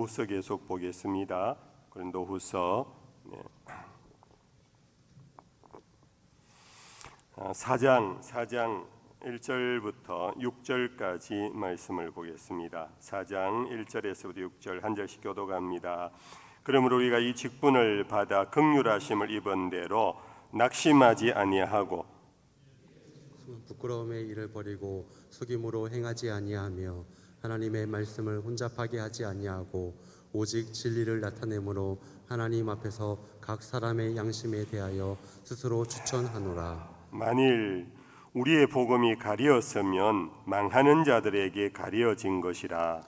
고린도후서 계속 보겠습니다. 고린도후서 4장 1절부터 6절까지 말씀을 보겠습니다. 4장 1절에서부터 6절 한 절씩 교독합니다. 그러므로 우리가 이 직분을 받아 긍휼하심을 입은 대로 낙심하지 아니하고 부끄러움의 일을 버리고 속임으로 행하지 아니하며 하나님의 말씀을 혼잡하게 하지 아니하고 오직 진리를 나타내므로 하나님 앞에서 각 사람의 양심에 대하여 스스로 추천하노라. 만일 우리의 복음이 가리었으면 망하는 자들에게 가려진 것이라.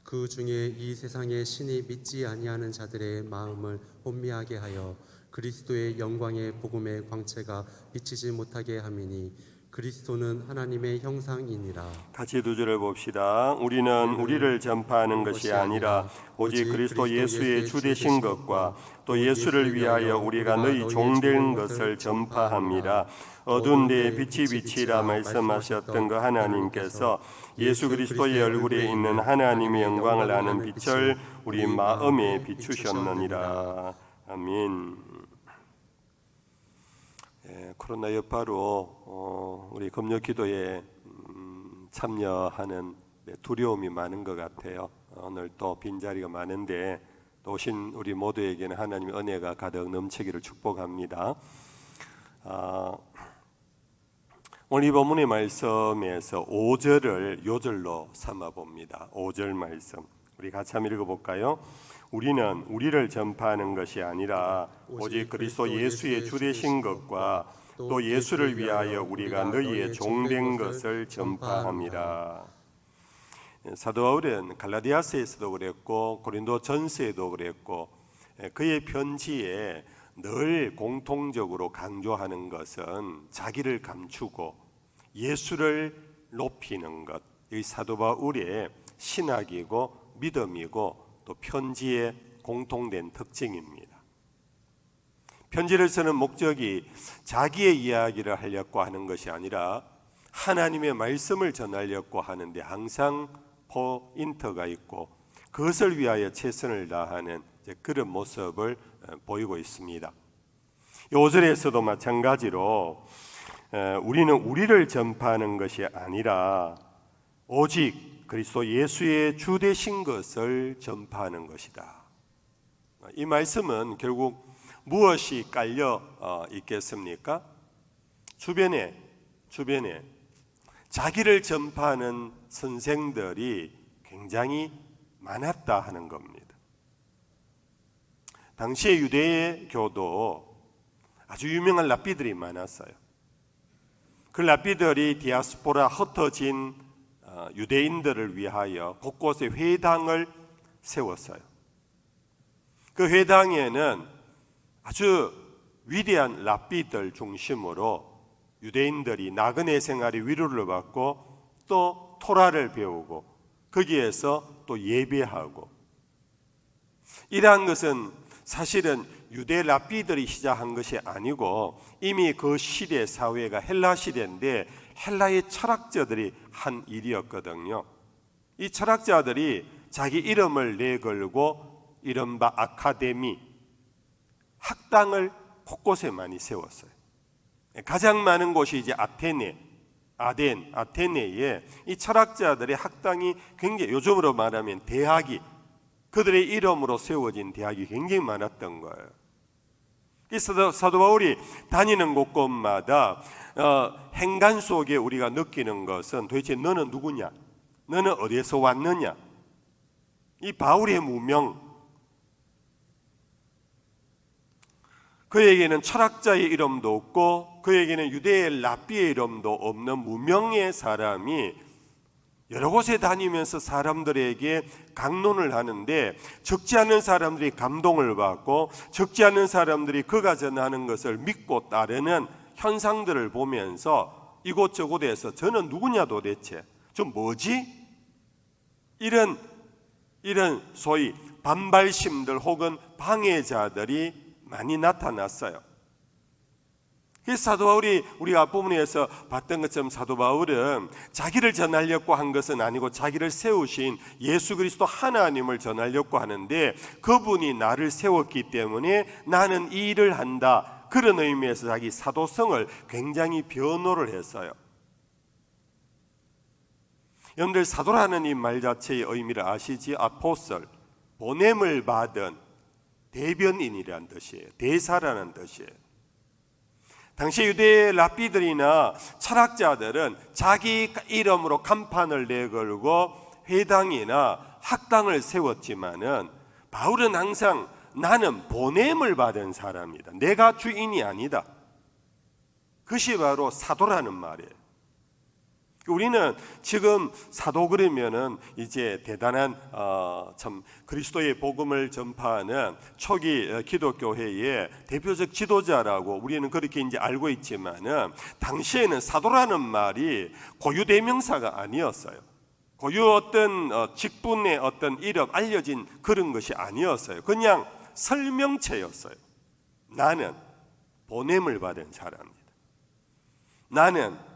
그 중에 이 세상의 신이 믿지 아니하는 자들의 마음을 혼미하게 하여 그리스도의 영광의 복음의 광채가 비치지 못하게 함이니 그리스도는 하나님의 형상이니라. 같이 두 절을 봅시다. 우리는 우리를 전파하는 것이 아니라 오직 그리스도 예수의 주 되신 것과 또 예수를 위하여 우리가 너희 종된 것을 전파합니다. 어두운 데에 빛이 비치라 말씀하셨던 그 하나님께서 예수 그리스도의 얼굴에 있는 하나님의 영광을 아는 빛을 우리 마음에 비추셨느니라. 아멘. 코로나 여파로 우리 금요 기도에 참여하는 두려움이 많은 것 같아요. 오늘 또 빈자리가 많은데 또 오신 우리 모두에게는 하나님의 은혜가 가득 넘치기를 축복합니다. 오늘 이 본문의 말씀에서 5절을 요절로 삼아 봅니다. 5절 말씀 우리 같이 한번 읽어볼까요? 우리는 우리를 전파하는 것이 아니라 오직 그리스도 예수의 주 되신 것과 또 예수를 위하여 우리가 너희의 종된 것을 전파합니다. 사도 바울은 갈라디아서에서도 그랬고 고린도 전서에도 그랬고 그의 편지에 늘 공통적으로 강조하는 것은 자기를 감추고 예수를 높이는 것, 이 사도 바울의 신학이고 믿음이고 또 편지의 공통된 특징입니다. 편지를 쓰는 목적이 자기의 이야기를 하려고 하는 것이 아니라 하나님의 말씀을 전하려고 하는데 항상 포인트가 있고 그것을 위하여 최선을 다하는 그런 모습을 보이고 있습니다. 5절에서도 마찬가지로 우리는 우리를 전파하는 것이 아니라 오직 그리스도 예수의 주 되신 것을 전파하는 것이다. 이 말씀은 결국 무엇이 깔려 있겠습니까? 주변에 자기를 전파하는 선생들이 굉장히 많았다 하는 겁니다. 당시의 유대의 교도 아주 유명한 랍비들이 많았어요. 그 랍비들이 디아스포라 흩어진 유대인들을 위하여 곳곳에 회당을 세웠어요. 그 회당에는 아주 위대한 랍비들 중심으로 유대인들이 나그네 생활의 위로를 받고 또 토라를 배우고 거기에서 또 예배하고 이러한 것은 사실은 유대 랍비들이 시작한 것이 아니고 이미 그 시대 사회가 헬라 시대인데 헬라의 철학자들이 한 일이었거든요. 이 철학자들이 자기 이름을 내걸고 이른바 아카데미, 학당을 곳곳에 많이 세웠어요. 가장 많은 곳이 이제 아테네에 이 철학자들의 학당이 굉장히 요즘으로 말하면 대학이 그들의 이름으로 세워진 대학이 굉장히 많았던 거예요. 그래서 사도 바울이 다니는 곳곳마다 행간 속에 우리가 느끼는 것은 도대체 너는 누구냐? 너는 어디에서 왔느냐? 이 바울의 무명, 그에게는 철학자의 이름도 없고 그에게는 유대의 랍비의 이름도 없는 무명의 사람이 여러 곳에 다니면서 사람들에게 강론을 하는데 적지 않은 사람들이 감동을 받고 적지 않은 사람들이 그가 전하는 것을 믿고 따르는 현상들을 보면서 이곳저곳에서 저는 누구냐 도대체? 저 뭐지? 이런 소위 반발심들 혹은 방해자들이 많이 나타났어요. 그래서 사도 바울이 우리가 앞부분에서 봤던 것처럼 사도 바울은 자기를 전하려고 한 것은 아니고 자기를 세우신 예수 그리스도 하나님을 전하려고 하는데, 그분이 나를 세웠기 때문에 나는 이 일을 한다, 그런 의미에서 자기 사도성을 굉장히 변호를 했어요. 여러분들, 사도라는 이 말 자체의 의미를 아시지? 아포스톨, 보냄을 받은 대변인이라는 뜻이에요. 대사라는 뜻이에요. 당시 유대 랍비들이나 철학자들은 자기 이름으로 간판을 내걸고 회당이나 학당을 세웠지만은, 바울은 항상 나는 보냄을 받은 사람이다, 내가 주인이 아니다, 그것이 바로 사도라는 말이에요. 우리는 지금 사도 그러면은 이제 대단한 참 그리스도의 복음을 전파하는 초기 기독교회의 대표적 지도자라고 우리는 그렇게 이제 알고 있지만은, 당시에는 사도라는 말이 고유 대명사가 아니었어요. 고유 어떤 직분의 어떤 이름, 알려진 그런 것이 아니었어요. 그냥 설명체였어요. 나는 보냄을 받은 사람이다. 나는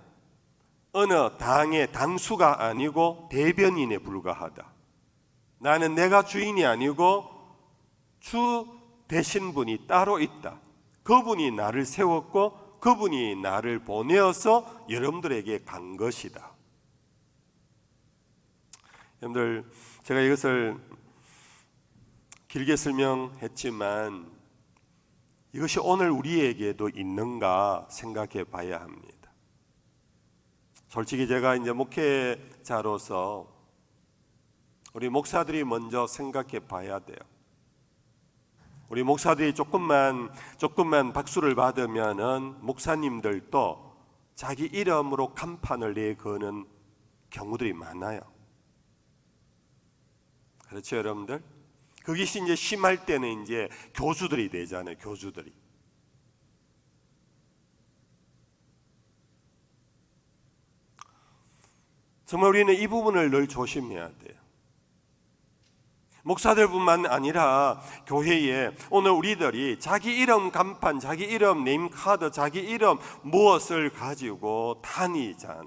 어느 당의 당수가 아니고 대변인에 불과하다. 나는 내가 주인이 아니고 주 되신 분이 따로 있다. 그분이 나를 세웠고 그분이 나를 보내어서 여러분들에게 간 것이다. 여러분들, 제가 이것을 길게 설명했지만 이것이 오늘 우리에게도 있는가 생각해 봐야 합니다. 솔직히 제가 이제 목회자로서 우리 목사들이 먼저 생각해 봐야 돼요. 우리 목사들이 조금만 박수를 받으면은 목사님들도 자기 이름으로 간판을 내거는 경우들이 많아요. 그렇죠, 여러분들? 그것이 이제 심할 때는 이제 교주들이 되잖아요, 교주들이. 정말 우리는 이 부분을 늘 조심해야 돼요. 목사들뿐만 아니라 교회에 오늘 우리들이 자기 이름 간판, 자기 이름 네임카드, 자기 이름 무엇을 가지고 다니자.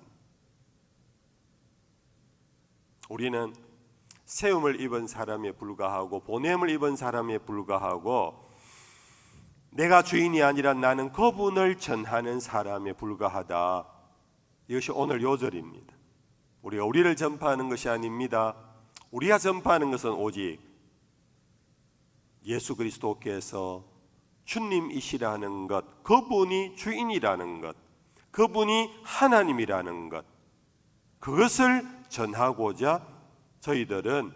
우리는 세움을 입은 사람에 불과하고 보냄을 입은 사람에 불과하고 내가 주인이 아니라 나는 그분을 전하는 사람에 불과하다. 이것이 오늘 요절입니다. 우리가 우리를 전파하는 것이 아닙니다. 우리가 전파하는 것은 오직 예수 그리스도께서 주님이시라는 것, 그분이 주인이라는 것, 그분이 하나님이라는 것, 그것을 전하고자 저희들은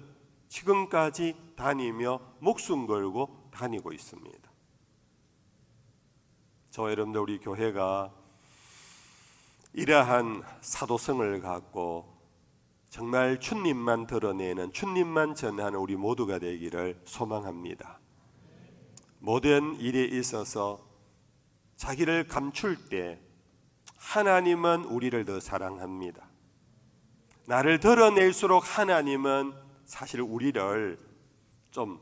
지금까지 다니며 목숨 걸고 다니고 있습니다. 저와 여러분들, 우리 교회가 이러한 사도성을 갖고 정말 주님만 드러내는, 주님만 전하는 우리 모두가 되기를 소망합니다. 모든 일에 있어서 자기를 감출 때 하나님은 우리를 더 사랑합니다. 나를 드러낼수록 하나님은 사실 우리를 좀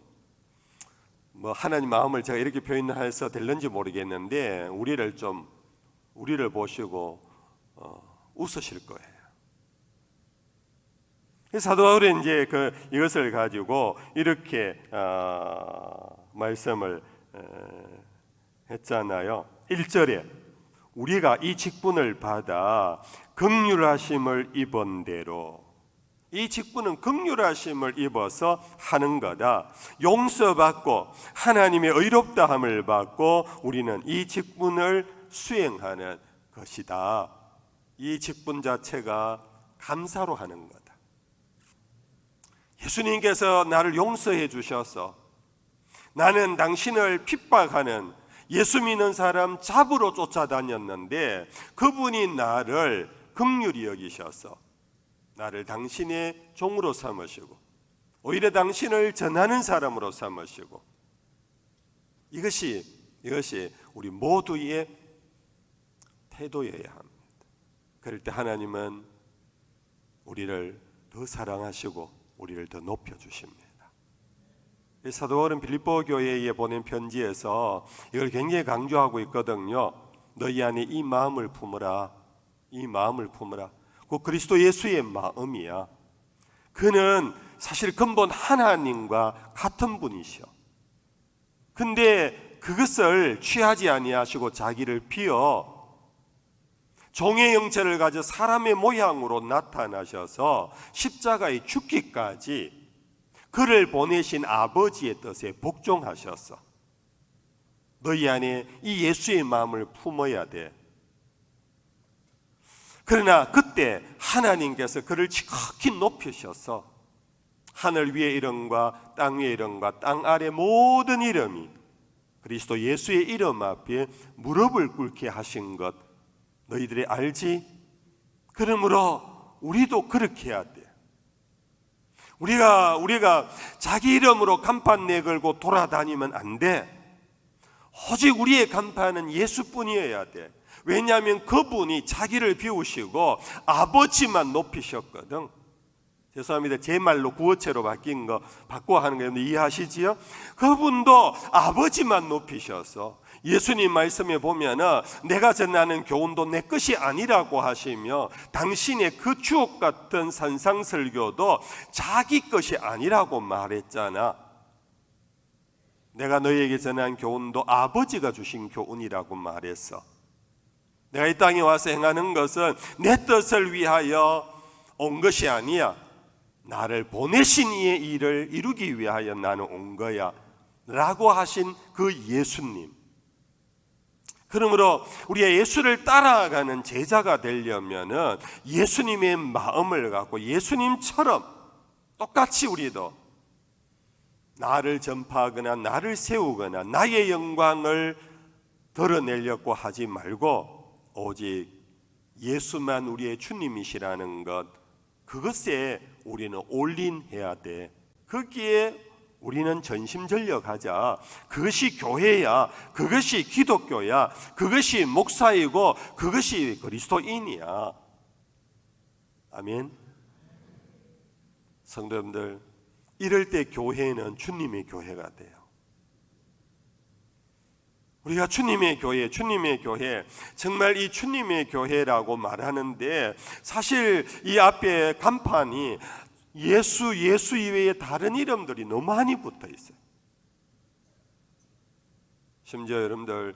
하나님 마음을 제가 이렇게 표현해서 될는지 모르겠는데 우리를 보시고 웃으실 거예요. 사도 바울은 이제 이것을 가지고 이렇게 말씀을 했잖아요. 1절에 우리가 이 직분을 받아 긍휼하심을 입은 대로, 이 직분은 긍휼하심을 입어서 하는 거다. 용서받고 하나님의 의롭다함을 받고 우리는 이 직분을 수행하는 것이다. 이 직분 자체가 감사로 하는 거다. 예수님께서 나를 용서해 주셔서 나는 당신을 핍박하는 예수 믿는 사람 잡으러 쫓아다녔는데 그분이 나를 긍휼히 여기셔서 나를 당신의 종으로 삼으시고 오히려 당신을 전하는 사람으로 삼으시고, 이것이 우리 모두의 태도여야 합니다. 그럴 때 하나님은 우리를 더 사랑하시고 우리를 더 높여주십니다. 사도 바울은 빌립보 교회에 보낸 편지에서 이걸 굉장히 강조하고 있거든요. 너희 안에 이 마음을 품으라. 이 마음을 품으라. 그 그리스도 예수의 마음이야. 그는 사실 근본 하나님과 같은 분이시오. 근데 그것을 취하지 아니하시고 자기를 비어 종의 형체를 가져 사람의 모양으로 나타나셔서 십자가에 죽기까지 그를 보내신 아버지의 뜻에 복종하셨어. 너희 안에 이 예수의 마음을 품어야 돼. 그러나 그때 하나님께서 그를 지극히 높이셔서 하늘 위의 이름과 땅 위의 이름과 땅 아래 모든 이름이 그리스도 예수의 이름 앞에 무릎을 꿇게 하신 것 너희들이 알지? 그러므로 우리도 그렇게 해야 돼. 우리가 자기 이름으로 간판 내걸고 돌아다니면 안 돼. 오직 우리의 간판은 예수뿐이어야 돼. 왜냐하면 그분이 자기를 비우시고 아버지만 높이셨거든. 죄송합니다. 제 말로 구어체로 바뀐 거 바꿔 하는 거예요. 이해하시지요? 그분도 아버지만 높이셔서 예수님 말씀에 보면은 내가 전하는 교훈도 내 것이 아니라고 하시며 당신의 그 주옥 같은 산상설교도 자기 것이 아니라고 말했잖아. 내가 너희에게 전한 교훈도 아버지가 주신 교훈이라고 말했어. 내가 이 땅에 와서 행하는 것은 내 뜻을 위하여 온 것이 아니야. 나를 보내신 이의 일을 이루기 위하여 나는 온 거야 라고 하신 그 예수님. 그러므로 우리가 예수를 따라가는 제자가 되려면은 예수님의 마음을 갖고 예수님처럼 똑같이 우리도 나를 전파하거나 나를 세우거나 나의 영광을 드러내려고 하지 말고 오직 예수만 우리의 주님이시라는 것, 그것에 우리는 올인해야 돼. 거기에 우리는 전심전력하자. 그것이 교회야. 그것이 기독교야. 그것이 목사이고 그것이 그리스도인이야. 아멘. 성도님들, 이럴 때 교회는 주님의 교회가 돼요. 우리가 주님의 교회, 정말 이 주님의 교회라고 말하는데 사실 이 앞에 간판이 예수 이외에 다른 이름들이 너무 많이 붙어 있어요. 심지어 여러분들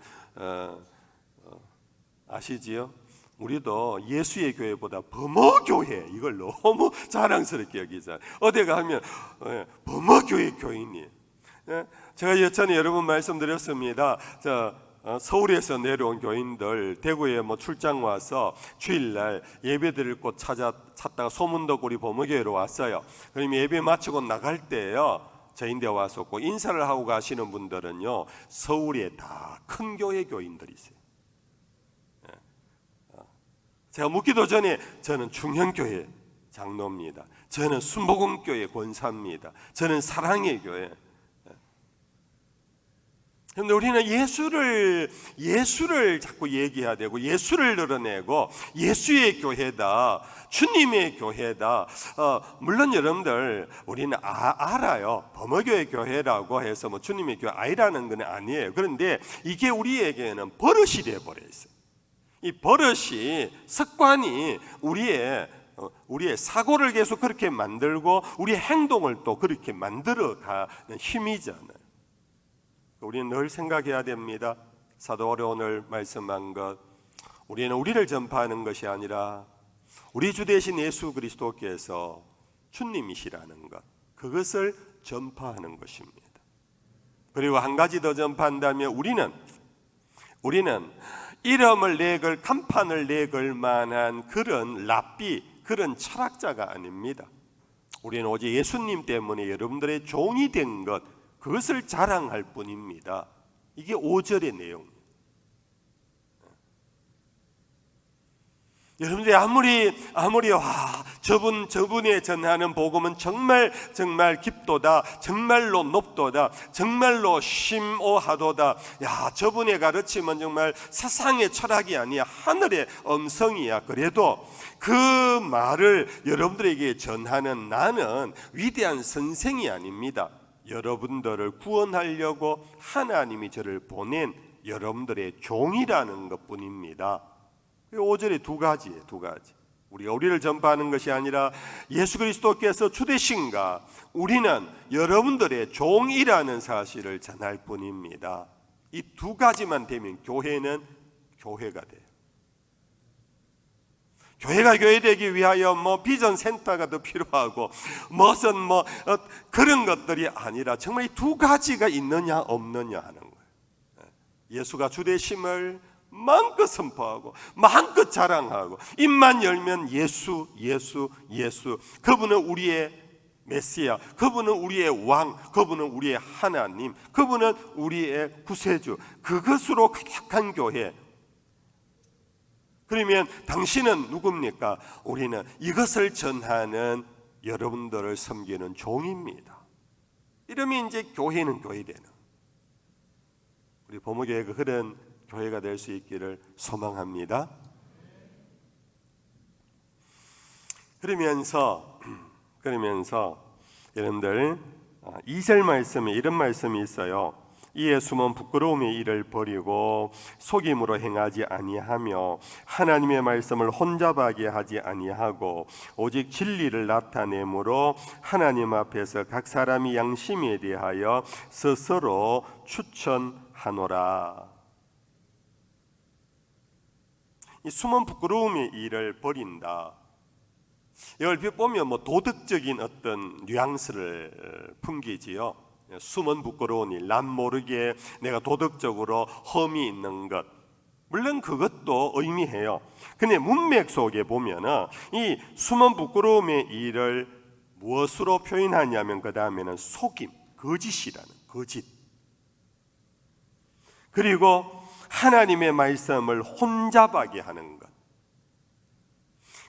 아시지요? 우리도 예수의 교회보다 범어교회 이걸 너무 자랑스럽게 여기잖아요. 어디 가면 범어교회 교인이. 제가 예전에 여러 번 말씀드렸습니다. 서울에서 내려온 교인들 대구에 출장 와서 주일날 예배 드릴 곳 찾다가 소문듣고 우리 범어교회로 왔어요. 그럼 예배 마치고 나갈 때요, 저인데 왔었고 인사를 하고 가시는 분들은요 서울에 다 큰 교회 교인들이 있어요. 제가 묻기도 전에 저는 충현교회 장로입니다. 저는 순복음교회 권사입니다. 저는 사랑의 교회. 그런데 우리는 예수를 자꾸 얘기해야 되고 예수를 드러내고 예수의 교회다, 주님의 교회다. 물론 여러분들 우리는 알아요. 범어교회 교회라고 해서 주님의 교회 아니라는 건 아니에요. 그런데 이게 우리에게는 버릇이 되어버려 있어요. 이 버릇이, 습관이 우리의 사고를 계속 그렇게 만들고 우리의 행동을 또 그렇게 만들어가는 힘이잖아요. 우리는 늘 생각해야 됩니다. 사도 바울이 오늘 말씀한 것, 우리는 우리를 전파하는 것이 아니라 우리 주 되신 예수 그리스도께서 주님이시라는 것, 그것을 전파하는 것입니다. 그리고 한 가지 더 전파한다면 우리는 이름을 내걸, 간판을 내걸 만한 그런 랍비, 그런 철학자가 아닙니다. 우리는 오직 예수님 때문에 여러분들의 종이 된 것, 그것을 자랑할 뿐입니다. 이게 5절의 내용입니다. 여러분들이 아무리 저분의 전하는 복음은 정말 깊도다, 정말로 높도다, 정말로 심오하도다, 저분의 가르침은 정말 세상의 철학이 아니야, 하늘의 음성이야. 그래도 그 말을 여러분들에게 전하는 나는 위대한 선생이 아닙니다. 여러분들을 구원하려고 하나님이 저를 보낸 여러분들의 종이라는 것뿐입니다. 5절에 두 가지예요. 두 가지. 우리가 우리를 전파하는 것이 아니라 예수 그리스도께서 주 되신가, 우리는 여러분들의 종이라는 사실을 전할 뿐입니다. 이 두 가지만 되면 교회는 교회가 돼요. 교회가 교회되기 위하여 비전 센터가 더 필요하고 무슨 그런 것들이 아니라 정말 이 두 가지가 있느냐 없느냐 하는 거예요. 예수가 주 되심을 마음껏 선포하고 마음껏 자랑하고 입만 열면 예수 예수 예수. 그분은 우리의 메시아, 그분은 우리의 왕, 그분은 우리의 하나님, 그분은 우리의 구세주. 그것으로 가득한 교회. 그러면 당신은 누굽니까? 우리는 이것을 전하는 여러분들을 섬기는 종입니다. 이러면 이제 교회는 교회되는, 우리 보목교회가 그런 교회가 될 수 있기를 소망합니다. 그러면서 여러분들 2절 말씀에 이런 말씀이 있어요. 이에 숨은 부끄러움의 일을 버리고 속임으로 행하지 아니하며 하나님의 말씀을 혼잡하게 하지 아니하고 오직 진리를 나타내므로 하나님 앞에서 각 사람이 양심에 대하여 스스로 추천하노라. 이 숨은 부끄러움의 일을 버린다. 이걸 보면 도덕적인 어떤 뉘앙스를 풍기지요. 숨은 부끄러운 일, 남 모르게 내가 도덕적으로 험이 있는 것, 물론 그것도 의미해요. 근데 문맥 속에 보면은 이 숨은 부끄러움의 일을 무엇으로 표현하냐면 그 다음에는 속임, 거짓이라는 거짓. 그리고 하나님의 말씀을 혼잡하게 하는 것.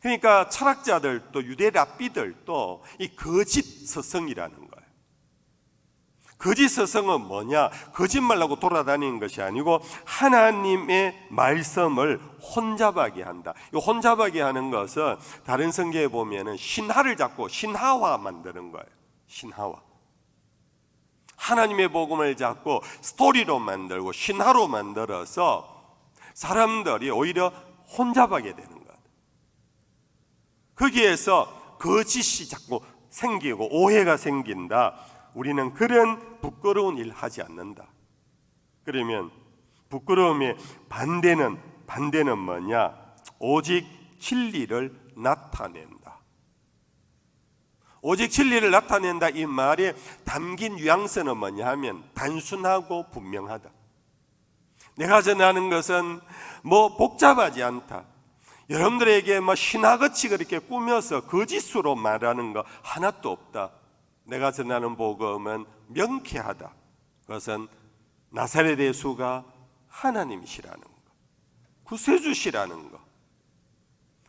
그러니까 철학자들도 유대 랍비들도 이 거짓 서성이라는 거예요. 거짓 서성은 뭐냐? 거짓말하고 돌아다니는 것이 아니고 하나님의 말씀을 혼잡하게 한다. 이 혼잡하게 하는 것은 다른 성경에 보면은 신화를 잡고 신화화 만드는 거예요. 신화화. 하나님의 복음을 잡고 스토리로 만들고 신화로 만들어서 사람들이 오히려 혼잡하게 되는 거예요. 거기에서 거짓이 자꾸 생기고 오해가 생긴다. 우리는 그런 부끄러운 일 하지 않는다. 그러면 부끄러움의 반대는 뭐냐? 오직 진리를 나타낸다. 오직 진리를 나타낸다. 이 말에 담긴 뉘앙스는 뭐냐 하면 단순하고 분명하다. 내가 전하는 것은 복잡하지 않다. 여러분들에게 신화같이 그렇게 꾸며서 거짓으로 말하는 거 하나도 없다. 내가 전하는 복음은 명쾌하다. 그것은 나사렛 예수가 하나님이시라는 것, 구세주시라는 것.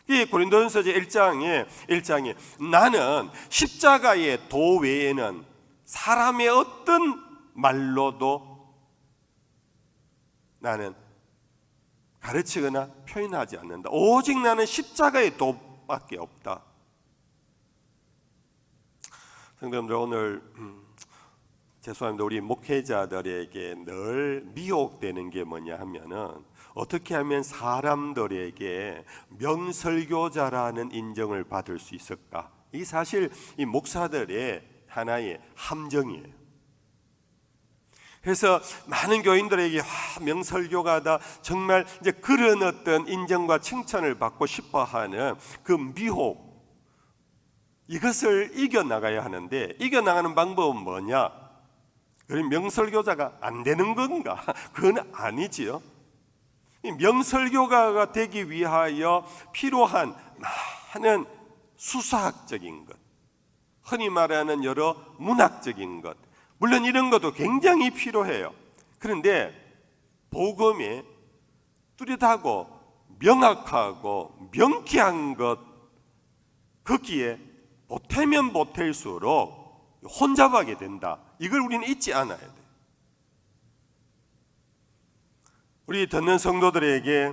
이 고린도전서 1장에 나는 십자가의 도 외에는 사람의 어떤 말로도 나는 가르치거나 표현하지 않는다. 오직 나는 십자가의 도밖에 없다. 성도님들, 오늘 죄송합니다. 우리 목회자들에게 늘 미혹되는 게 뭐냐 하면은 어떻게 하면 사람들에게 명설교자라는 인정을 받을 수 있을까? 이 사실 이 목사들의 하나의 함정이에요. 그래서 많은 교인들에게 명설교가다, 정말 이제 그런 어떤 인정과 칭찬을 받고 싶어하는 그 미혹, 이것을 이겨나가야 하는데 이겨나가는 방법은 뭐냐? 그럼 명설교자가 안 되는 건가? 그건 아니지요. 명설교가가 되기 위하여 필요한 많은 수사학적인 것, 흔히 말하는 여러 문학적인 것, 물론 이런 것도 굉장히 필요해요. 그런데 복음이 뚜렷하고 명확하고 명쾌한 것, 거기에 보태면 보탤수록 혼잡하게 된다. 이걸 우리는 잊지 않아야 돼. 우리 듣는 성도들에게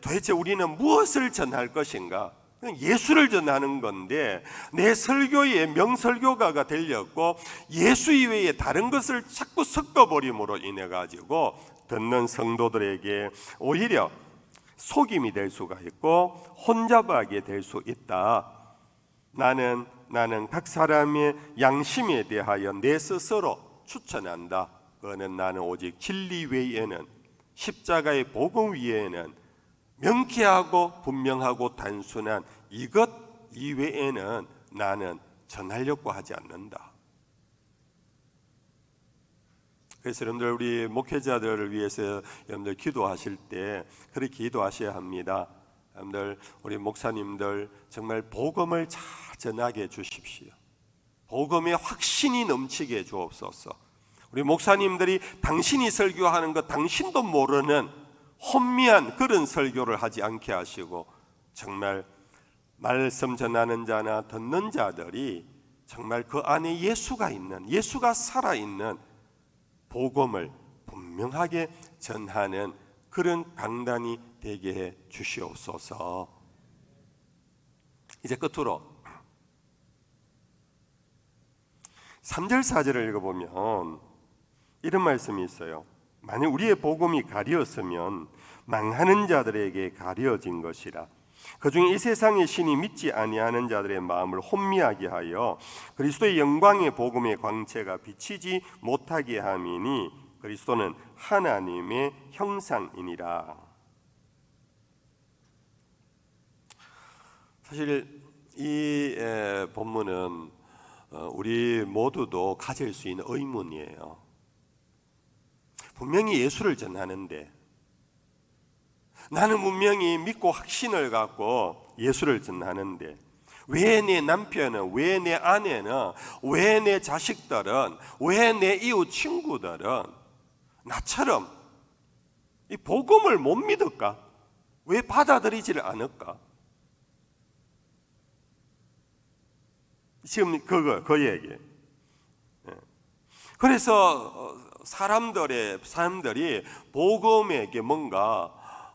도대체 우리는 무엇을 전할 것인가? 예수를 전하는 건데 내 설교의 명설교가가 되려고 예수 이외에 다른 것을 자꾸 섞어버림으로 인해 가지고 듣는 성도들에게 오히려 속임이 될 수가 있고 혼잡하게 될 수 있다. 나는 각 사람의 양심에 대하여 내 스스로 추천한다. 그거는 나는 오직 진리 외에는, 십자가의 복음 위에는 명쾌하고 분명하고 단순한 이것 이외에는 나는 전하려고 하지 않는다. 그래서 여러분들, 우리 목회자들을 위해서 여러분들 기도하실 때 그렇게 기도하셔야 합니다. 여러분들, 우리 목사님들 정말 복음을 잘 전하게 해 주십시오. 복음에 확신이 넘치게 해 주옵소서. 우리 목사님들이 당신이 설교하는 것 당신도 모르는 혼미한 그런 설교를 하지 않게 하시고, 정말 말씀 전하는 자나 듣는 자들이 정말 그 안에 예수가 있는, 예수가 살아있는 복음을 분명하게 전하는 그런 강단이 되게 해 주시옵소서. 이제 끝으로 3절 4절을 읽어보면 이런 말씀이 있어요. 만약 우리의 복음이 가리었으면 망하는 자들에게 가려진 것이라. 그중에 이 세상의 신이 믿지 아니하는 자들의 마음을 혼미하게 하여 그리스도의 영광의 복음의 광채가 비치지 못하게 함이니 그리스도는 하나님의 형상이니라. 사실 이 본문은 우리 모두도 가질 수 있는 의문이에요. 분명히 예수를 전하는데, 나는 분명히 믿고 확신을 갖고 예수를 전하는데, 왜 내 남편은, 왜 내 아내는, 왜 내 자식들은, 왜 내 이웃 친구들은 나처럼 이 복음을 못 믿을까? 왜 받아들이지를 않을까? 지금 그 얘기. 그래서 사람들이 복음에게 뭔가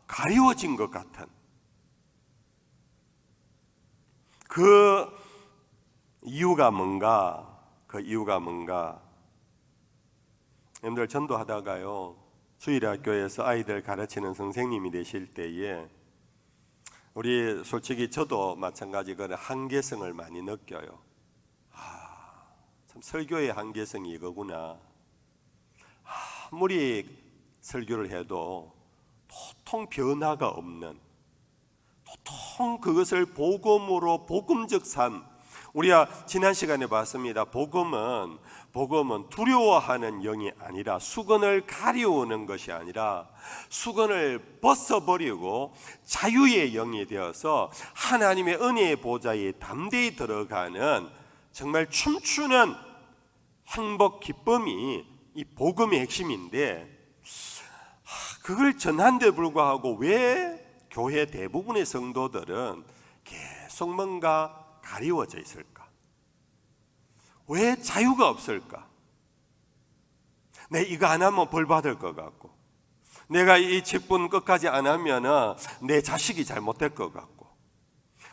가리워진 것 같은 그 이유가 뭔가? 여러분들, 전도하다가요, 주일학교에서 아이들 가르치는 선생님이 되실 때에 우리 솔직히 저도 마찬가지거나 한계성을 많이 느껴요. 참 설교의 한계성이 이거구나. 아무리 설교를 해도 도통 변화가 없는, 도통 그것을 복음으로, 복음적 삶, 우리가 지난 시간에 봤습니다. 복음은 두려워하는 영이 아니라, 수건을 가리우는 것이 아니라 수건을 벗어버리고 자유의 영이 되어서 하나님의 은혜의 보좌에 담대히 들어가는 정말 춤추는 행복, 기쁨이 이 복음의 핵심인데, 그걸 전한데 불구하고 왜 교회 대부분의 성도들은 계속 뭔가 가리워져 있을까? 왜 자유가 없을까? 내 이거 안 하면 벌 받을 것 같고, 내가 이 직분 끝까지 안 하면 내 자식이 잘못될 것 같고,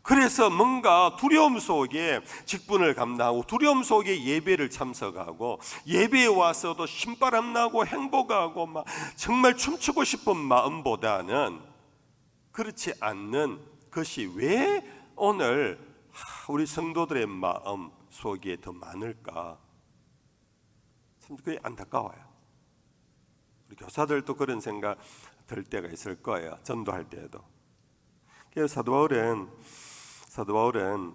그래서 뭔가 두려움 속에 직분을 감당하고, 두려움 속에 예배를 참석하고, 예배에 와서도 신바람 나고 행복하고 막 정말 춤추고 싶은 마음보다는 그렇지 않는 것이 왜 오늘 우리 성도들의 마음 속에 더 많을까? 참 그게 안타까워요. 우리 교사들도 그런 생각 들 때가 있을 거예요. 전도할 때에도. 그래서 사도 바울은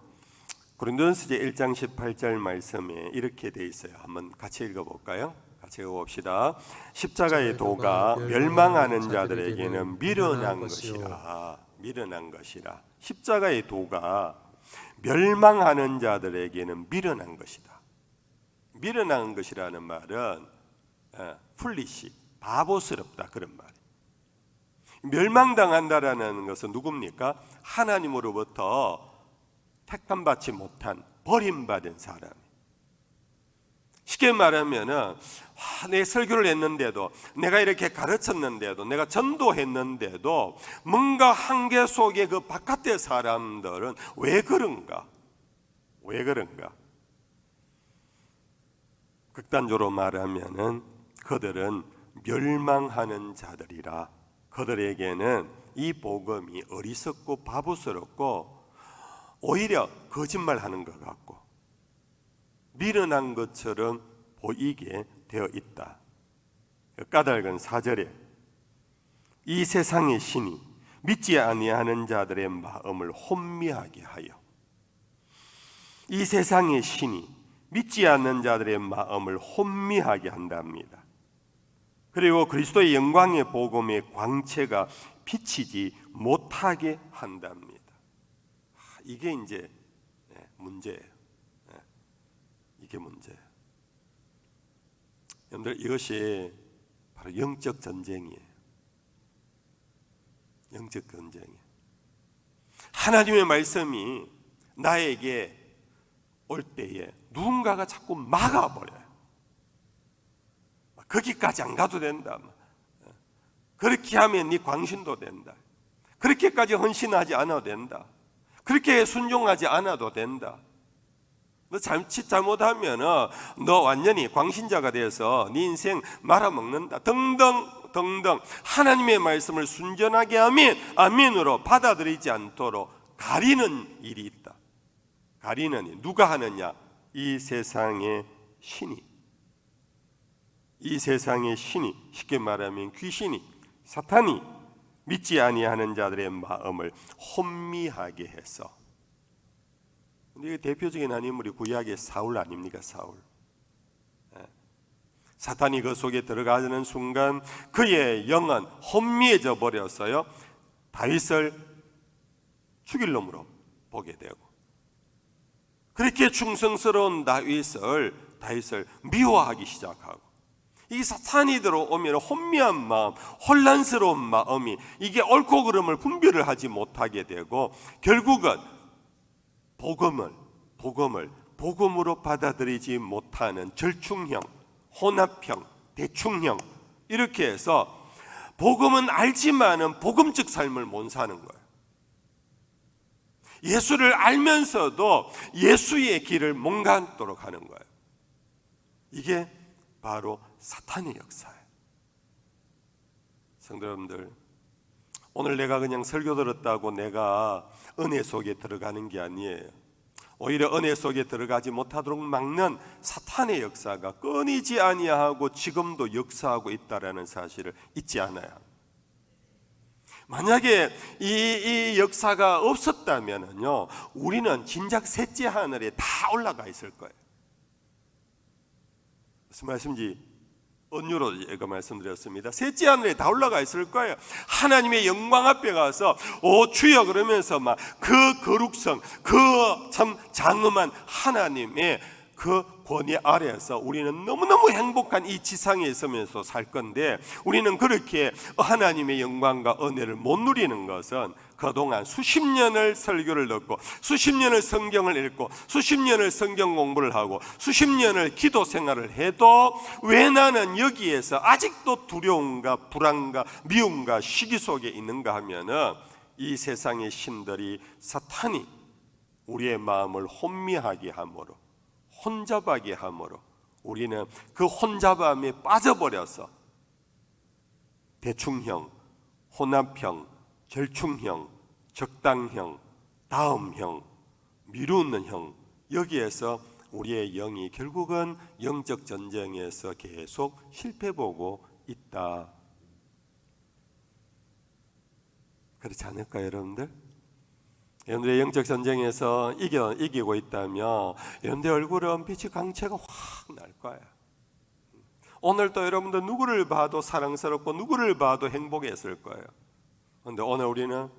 고린도전서 1장 18절 말씀에 이렇게 돼 있어요. 한번 같이 읽어볼까요? 같이 읽어봅시다. 십자가의 도가 멸망하는 자들에게는 미련한 것이라. 십자가의 도가 멸망하는 자들에게는 미련한 것이다. 미련한 것이라는 말은 풀리시, 바보스럽다, 그런 말이에요. 멸망당한다라는 것은 누굽니까? 하나님으로부터 택함받지 못한, 버림받은 사람. 쉽게 말하면은 내 설교를 했는데도, 내가 이렇게 가르쳤는데도, 내가 전도했는데도 뭔가 한계 속에 그 바깥의 사람들은 왜 그런가? 왜 그런가? 극단적으로 말하면은 그들은 멸망하는 자들이라, 그들에게는 이 복음이 어리석고 바보스럽고 오히려 거짓말하는 것 같고 미련한 것처럼 보이게 되어 있다. 까닭은 4절에 이 세상의 신이 믿지 아니하는 자들의 마음을 혼미하게 하여, 이 세상의 신이 믿지 않는 자들의 마음을 혼미하게 한답니다. 그리고 그리스도의 영광의 복음의 광채가 비치지 못하게 한답니다. 이게 이제 문제예요. 이게 문제예요. 여러분들, 이것이 바로 영적 전쟁이에요. 영적 전쟁이에요. 하나님의 말씀이 나에게 올 때에 누군가가 자꾸 막아버려요. 거기까지 안 가도 된다. 그렇게 하면 네 광신도 된다. 그렇게까지 헌신하지 않아도 된다. 그렇게 순종하지 않아도 된다. 너 잘못하면 너 완전히 광신자가 돼서 네 인생 말아먹는다. 등등 등등 하나님의 말씀을 순전하게 아멘으로 받아들이지 않도록 가리는 일이 있다. 가리는 일. 누가 하느냐? 이 세상의 신이. 이 세상의 신이, 쉽게 말하면 귀신이, 사탄이 믿지 아니하는 자들의 마음을 혼미하게 해서. 근데 대표적인 한 인물이 구약의 사울 아닙니까? 사울. 사탄이 그 속에 들어가는 순간 그의 영은 혼미해져 버렸어요. 다윗을 죽일 놈으로 보게 되고, 그렇게 충성스러운 다윗을 미워하기 시작하고, 이 사탄이 들어오면 혼미한 마음, 혼란스러운 마음이 이게 옳고 그름을 분별을 하지 못하게 되고, 결국은 복음으로 받아들이지 못하는 절충형, 혼합형, 대충형, 이렇게 해서 복음은 알지만은 복음적 삶을 못 사는 거예요. 예수를 알면서도 예수의 길을 못 가도록 하는 거예요. 이게 바로 사탄의 역사예요. 성도 여러분들, 오늘 내가 그냥 설교 들었다고 내가 은혜 속에 들어가는 게 아니에요. 오히려 은혜 속에 들어가지 못하도록 막는 사탄의 역사가 끊이지 아니하고 지금도 역사하고 있다라는 사실을 잊지 않아야 합니다. 만약에 이 역사가 없었다면요, 우리는 진작 셋째 하늘에 다 올라가 있을 거예요. 무슨 말씀인지 언유로 제가 말씀드렸습니다. 셋째 하늘에 다 올라가 있을 거예요. 하나님의 영광 앞에 가서 오 주여 그러면서 막 그 거룩성, 그 참 장엄한 하나님의 그 권위 아래에서 우리는 너무너무 행복한 이 지상에 있으면서 살 건데, 우리는 그렇게 하나님의 영광과 은혜를 못 누리는 것은 그동안 수십 년을 설교를 듣고 수십 년을 성경을 읽고 수십 년을 성경 공부를 하고 수십 년을 기도 생활을 해도 왜 나는 여기에서 아직도 두려움과 불안과 미움과 시기 속에 있는가 하면은 이 세상의 신들이, 사탄이 우리의 마음을 혼미하게 함으로, 혼잡하게 함으로 우리는 그 혼잡함에 빠져버려서 대충형, 혼합형, 절충형, 적당형, 다음형, 미루는 형, 여기에서 우리의 영이 결국은 영적 전쟁에서 계속 실패보고 있다. 그렇지 않을까요, 여러분들? 여러분들의 영적 전쟁에서 이기고 있다면 여러분들의 얼굴은 빛이 광채가 확 날 거예요. 오늘도 여러분들 누구를 봐도 사랑스럽고 누구를 봐도 행복했을 거예요. 그런데 오늘 우리는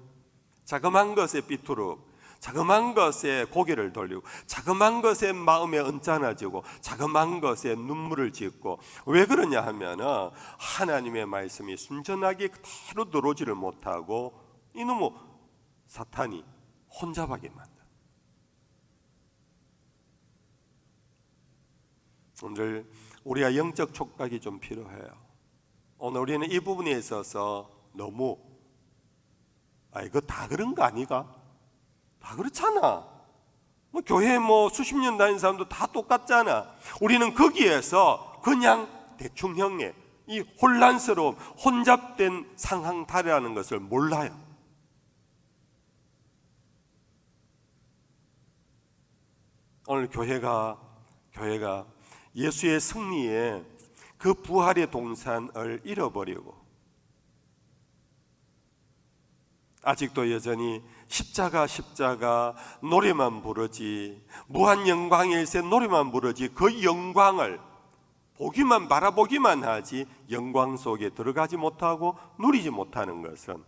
자그마한 것에 삐뚤고, 자그마한 것에 고개를 돌리고, 자그마한 것에 마음에 언짢아지고, 자그마한 것에 눈물을 짓고, 왜 그러냐 하면은 하나님의 말씀이 순전하게 그대로 들어오지를 못하고 이놈의 사탄이 혼잡하게 만든다. 오늘 우리가 영적 촉각이 좀 필요해요. 오늘 우리는 이 부분에 있어서 너무 이거 다 그런 거 아니가? 다 그렇잖아. 교회 수십 년 다닌 사람도 다 똑같잖아. 우리는 거기에서 그냥 대충형의 이 혼란스러움, 혼잡된 상황탈이라는 것을 몰라요. 오늘 교회가 예수의 승리에 그 부활의 동산을 잃어버리고 아직도 여전히 십자가 노래만 부르지, 무한 영광일세 노래만 부르지, 그 영광을 바라보기만 하지 영광 속에 들어가지 못하고 누리지 못하는 것은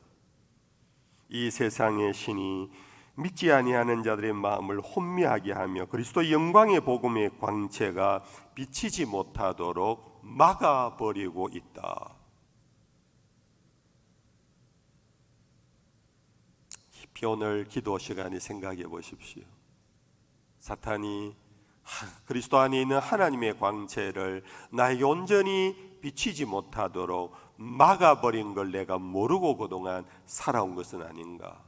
이 세상의 신이 믿지 아니하는 자들의 마음을 혼미하게 하며 그리스도 영광의 복음의 광채가 비치지 못하도록 막아버리고 있다. 깊이 오늘 기도 시간에 생각해 보십시오. 사탄이 그리스도 안에 있는 하나님의 광채를 나에게 온전히 비치지 못하도록 막아버린 걸 내가 모르고 그동안 살아온 것은 아닌가.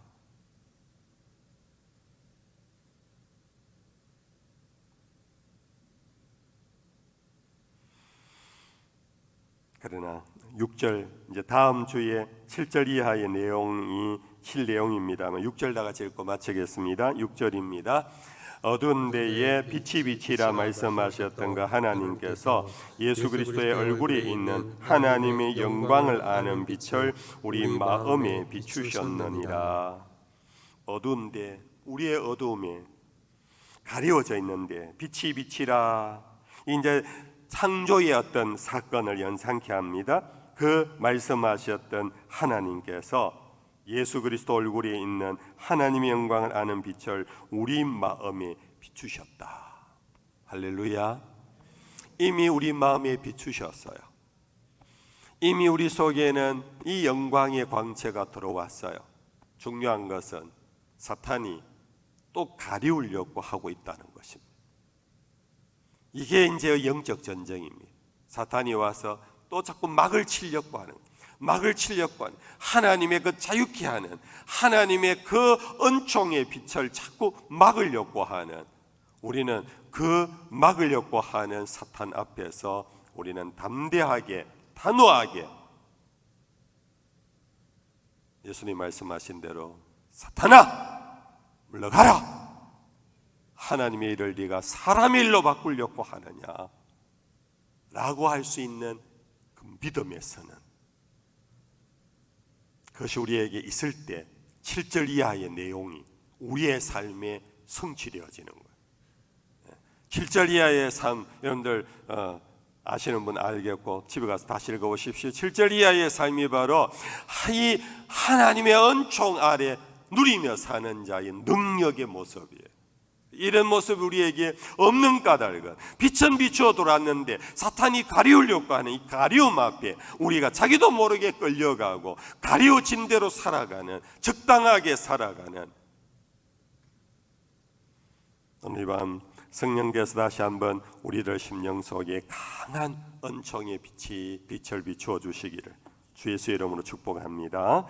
그러나 6절 이제 다음 주에 7절 이하의 내용이 실내용입니다만 6절 다 같이 읽고 마치겠습니다. 6절입니다. 어두운 데에 빛이 비치라 말씀하셨던가 하나님께서 예수 그리스도의 얼굴에 있는 하나님의 영광을 아는 빛을 우리 마음에 비추셨느니라. 어두운 데, 우리의 어두움에 가려져 있는데 빛이 비치라. 이제 창조의 어떤 사건을 연상케 합니다. 그 말씀하셨던 하나님께서 예수 그리스도 얼굴에 있는 하나님의 영광을 아는 빛을 우리 마음에 비추셨다. 할렐루야. 이미 우리 마음에 비추셨어요. 이미 우리 속에는 이 영광의 광채가 들어왔어요. 중요한 것은 사탄이 또 가리우려고 하고 있다는 것입니다. 이게 이제 영적 전쟁입니다. 사탄이 와서 또 자꾸 막을 치려고 하는, 하나님의 그 자유케 하는, 하나님의 그 은총의 빛을 자꾸 막으려고 하는, 우리는 그 막으려고 하는 사탄 앞에서 우리는 담대하게, 단호하게 예수님 말씀하신 대로 사탄아 물러가라. 하나님의 일을 네가 사람의 일로 바꾸려고 하느냐 라고 할 수 있는 그 믿음에서는 그것이 우리에게 있을 때 7절 이하의 내용이 우리의 삶에 성취되어지는 거예요. 7절 이하의 삶, 여러분들 아시는 분 알겠고 집에 가서 다시 읽어보십시오. 7절 이하의 삶이 바로 이 하나님의 은총 아래 누리며 사는 자의 능력의 모습이에요. 이런 모습이 우리에게 없는 까닭은 빛은 비추어 돌았는데 사탄이 가리우려고 하는 이 가리움 앞에 우리가 자기도 모르게 끌려가고 가리워진 대로 살아가는, 적당하게 살아가는, 오늘 밤 성령께서 다시 한번 우리들 심령 속에 강한 은총의 빛을 비추어 주시기를 주 예수의 이름으로 축복합니다.